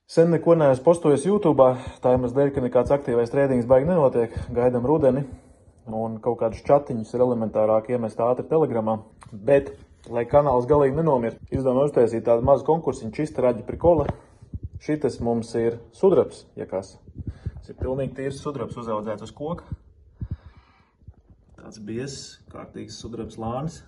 Sen neko neesmu postojis YouTube'ā, tā iemesla dēļ, ka nekāds aktīvais trēdings baigi nenotiek, gaidam rudeni, un kaut kādus čatiņus ir elementārāk iemest ātri Telegramā. Bet, lai kanāls galīgi nenomir, izdomāju uztaisīt tādu mazu konkursiņu, čista raģi prikola. Šitas mums ir sudrabs, ja kas. Tas ir pilnīgi tīrs sudrabs uzaudzēts uz koka. Tāds biezs, kārtīgs sudrabs lānis.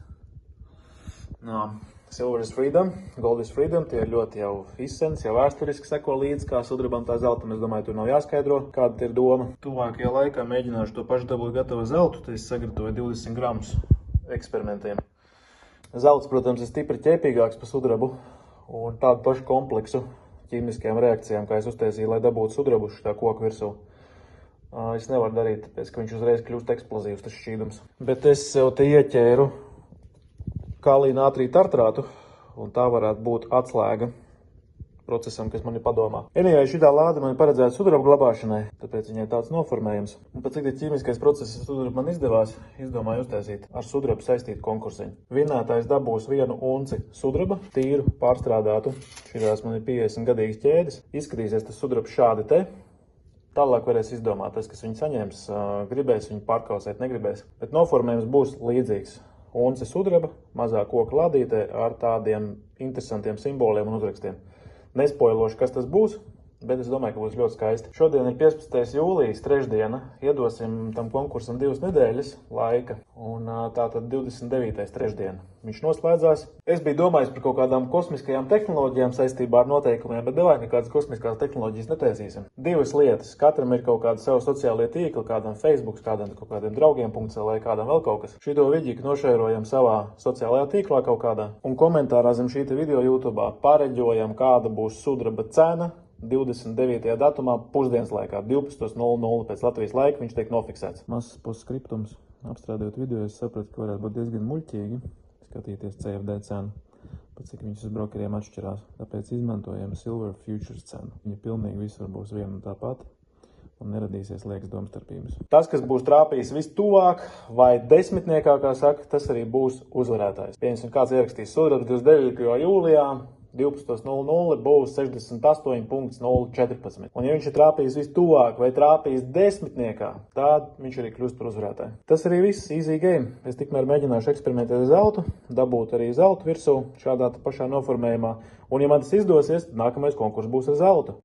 Silver is freedom, gold is freedom, tie ir ļoti jau izsens, jau vēsturiski seko līdzi, kā sudrabam tā zeltam. Es domāju, tur nav jāskaidro, kāda ir doma. Tuvākajā laikā mēģināšu to pašu dabūt gatavu zeltu, tad es sagatavoju 20 gramus eksperimentiem. Zelts, protams, ir stipri ķēpīgāks par sudrabu un tādu pašu kompleksu ķīmiskajām reakcijām, kā es uztaisīju, lai dabūtu sudrabu šitā koka virsū. Es nevaru darīt, tāpēc, ka viņš uzreiz kļūst eksplozīvs, tas šķīdums. Bet es sev te ieķēru kālija nātrija tartrātu, un tā varētu būt atslēga procesam, kas man ir padomā. Anyway, šitā lāde man ir paredzēta sudraba glabāšanai, tāpēc viņai tāds noformējums. Un pat cik ķīmiskais process sudraba man izdevās, izdomāju uztaisīt ar sudrabu saistītu konkursiņu. Vinētājs dabūs 1 unci sudraba, tīru, pārstrādātu. Šitās man ir 50 gadīgas ķēdes. Izskatīsies tas sudrabs šādi te. Tālāk varēs izdomāt, tas, kas viņu saņems, gribēs viņu pārkausēt, negribēs. Bet noformējums būs līdzīgs. Unce sudraba, mazā koka ladītē ar tādiem interesantiem simboliem un uzrakstiem. Nespoilošu, kas tas būs, bet es domāju, ka būs ļoti skaisti. Šodien ir 15. jūlijas, trešdiena. Iedosim tam konkursam 2 nedēļas laika. Un tātad 29. trešdiena. Viņš noslēdzās. Es biju domājis par kaut kādām kosmiskajām tehnoloģijām saistībā ar noteikumiem, bet davai nekādas kosmiskās tehnoloģijas netaisīsim. 2 lietas. Katram ir kaut kāda savu sociālie tīkli, kādam Facebook, kādam kaut kādiem draugiem.cl, kādam vēl kaut kas. Šito vidīku nošērojam savā sociālajā tīklā kaut kādā. Un komentārā zem šīta video YouTube'ā pareģojam, kāda būs sudraba cena 29. datumā pusdienas laikā, 12:00 pēc Latvijas laika, viņš tiek nofiksēts. Mazs postskriptums. Apstrādājot video, es sapratu, ka varētu būt diezgan muļķīgi skatīties CFD cenu, pat cik viņas uz brokeriem atšķirās. Tāpēc izmantojam Silver Futures cenu. Viņa pilnīgi visur būs viena un tā pati un neradīsies liekas domstarpības. Tas, kas būs trāpījis vistuvāk vai desmitniekā, kā saka, tas arī būs uzvarētājs. Pieņemsim, kāds ierakstīs sudrabs 29. jūlijā. 12:00 būs 68.014. Un ja viņš ir trāpījis vistuvāk vai trāpījis desmitniekā, tad viņš arī kļūst par uzvarētāju. Tas arī viss, easy game. Es tikmēr mēģināšu eksperimentēt ar zeltu, dabūt arī zeltu virsū šādā pašā noformējumā. Un ja man tas izdosies, tad nākamais konkurss būs ar zeltu.